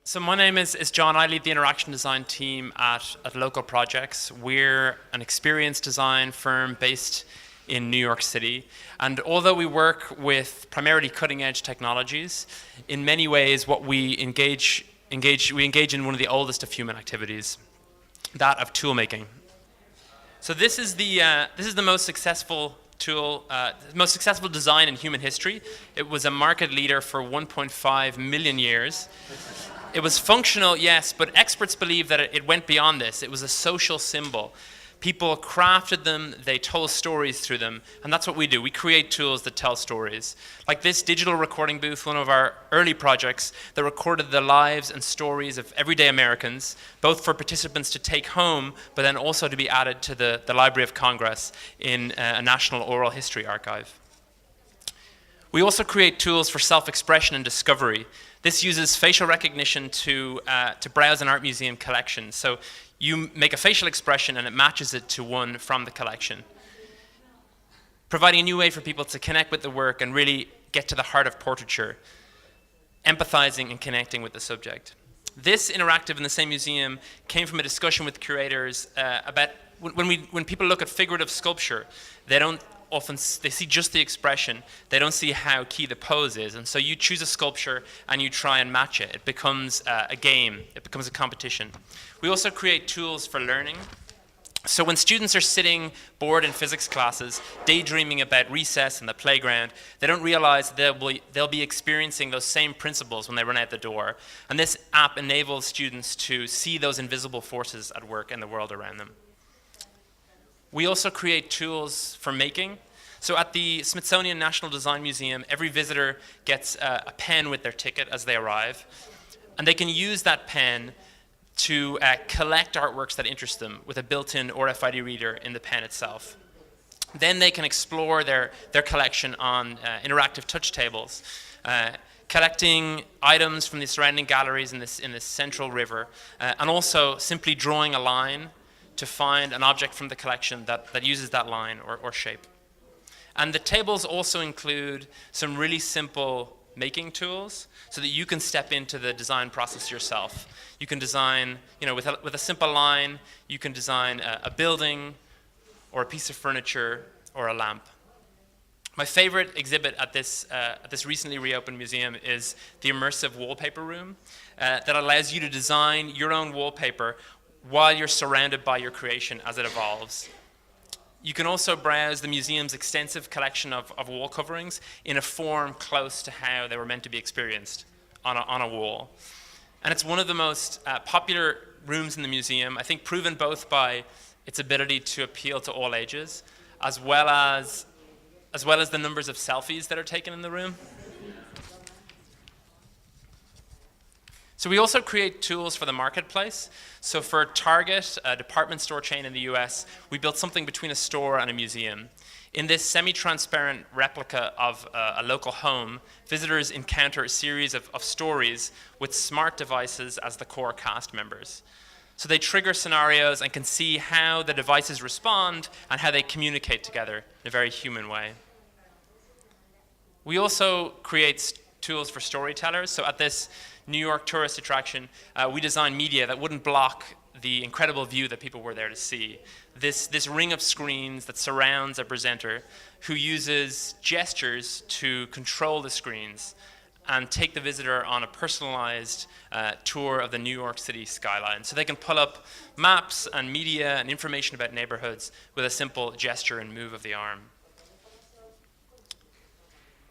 So my name is John. I lead the interaction design team at Local Projects. We're an experience design firm based in New York City. And although we work with primarily cutting edge technologies, in many ways what we engage in one of the oldest of human activities, that of tool making. So this is the most successful tool, most successful design in human history. It was a market leader for 1.5 million years. It was functional, yes, but experts believe that it went beyond this. It was a social symbol. People crafted them, they told stories through them, and that's what we do. We create tools that tell stories. Like this digital recording booth, one of our early projects that recorded the lives and stories of everyday Americans, both for participants to take home, but then also to be added to the Library of Congress in a national oral history archive. We also create tools for self-expression and discovery. This uses facial recognition to browse an art museum collection. So you make a facial expression and it matches it to one from the collection, providing a new way for people to connect with the work and really get to the heart of portraiture, empathizing and connecting with the subject. This interactive in the same museum came from a discussion with curators about when people look at figurative sculpture, they see just the expression, they don't see how key the pose is, and so you choose a sculpture and you try and match it. It becomes a game, it becomes a competition. We also create tools for learning. So when students are sitting bored in physics classes, daydreaming about recess and the playground, they don't realize they'll be experiencing those same principles when they run out the door. And this app enables students to see those invisible forces at work in the world around them. We also create tools for making. So at the Smithsonian National Design Museum, every visitor gets a pen with their ticket as they arrive. And they can use that pen to collect artworks that interest them with a built-in RFID reader in the pen itself. Then they can explore their collection on interactive touch tables, collecting items from the surrounding galleries in this central river, and also simply drawing a line to find an object from the collection that uses that line or shape. And the tables also include some really simple making tools so that you can step into the design process yourself. You can design, with a simple line, you can design a building or a piece of furniture or a lamp. My favorite exhibit at this recently reopened museum is the immersive wallpaper room that allows you to design your own wallpaper while you're surrounded by your creation as it evolves. You can also browse the museum's extensive collection of wall coverings in a form close to how they were meant to be experienced on a wall. And it's one of the most popular rooms in the museum, I think proven both by its ability to appeal to all ages, as well as the numbers of selfies that are taken in the room. So we also create tools for the marketplace. So for Target, a department store chain in the US, we built something between a store and a museum. In this semi-transparent replica of a local home, visitors encounter a series of stories with smart devices as the core cast members. So they trigger scenarios and can see how the devices respond and how they communicate together in a very human way. We also create tools for storytellers. So at this New York tourist attraction, we designed media that wouldn't block the incredible view that people were there to see. This ring of screens that surrounds a presenter who uses gestures to control the screens and take the visitor on a personalized tour of the New York City skyline. So they can pull up maps and media and information about neighborhoods with a simple gesture and move of the arm.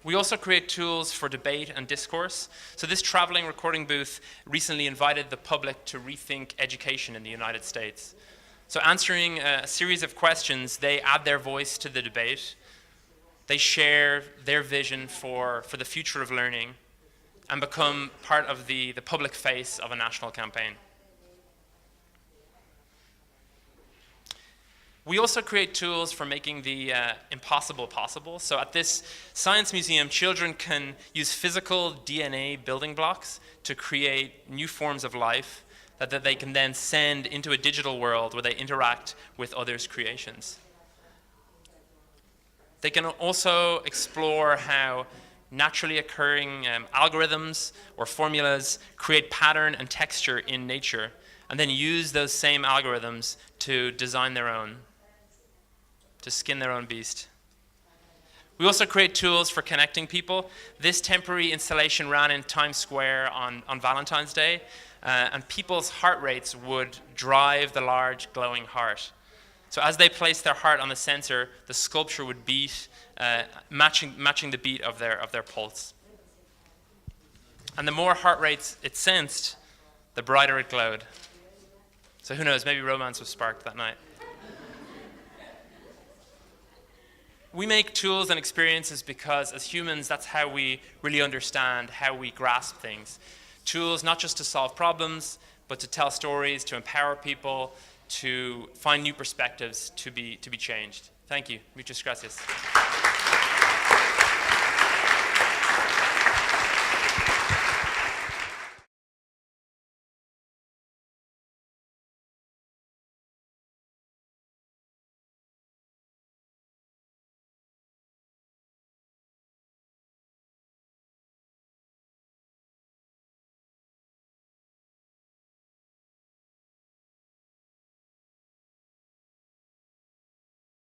We also create tools for debate and discourse. So this traveling recording booth recently invited the public to rethink education in the United States. So answering a series of questions, they add their voice to the debate. They share their vision for the future of learning and become part of the public face of a national campaign. We also create tools for making the impossible possible. So at this science museum, children can use physical DNA building blocks to create new forms of life that they can then send into a digital world where they interact with others' creations. They can also explore how naturally occurring algorithms or formulas create pattern and texture in nature, and then use those same algorithms to design their own, to skin their own beast. We also create tools for connecting people. This temporary installation ran in Times Square on Valentine's Day, and people's heart rates would drive the large glowing heart. So as they placed their heart on the sensor, the sculpture would beat, matching the beat of their pulse. And the more heart rates it sensed, the brighter it glowed. So who knows, maybe romance was sparked that night. We make tools and experiences because as humans, that's how we really understand, how we grasp things. Tools not just to solve problems, but to tell stories, to empower people, to find new perspectives to be changed. Thank you. Muchas gracias.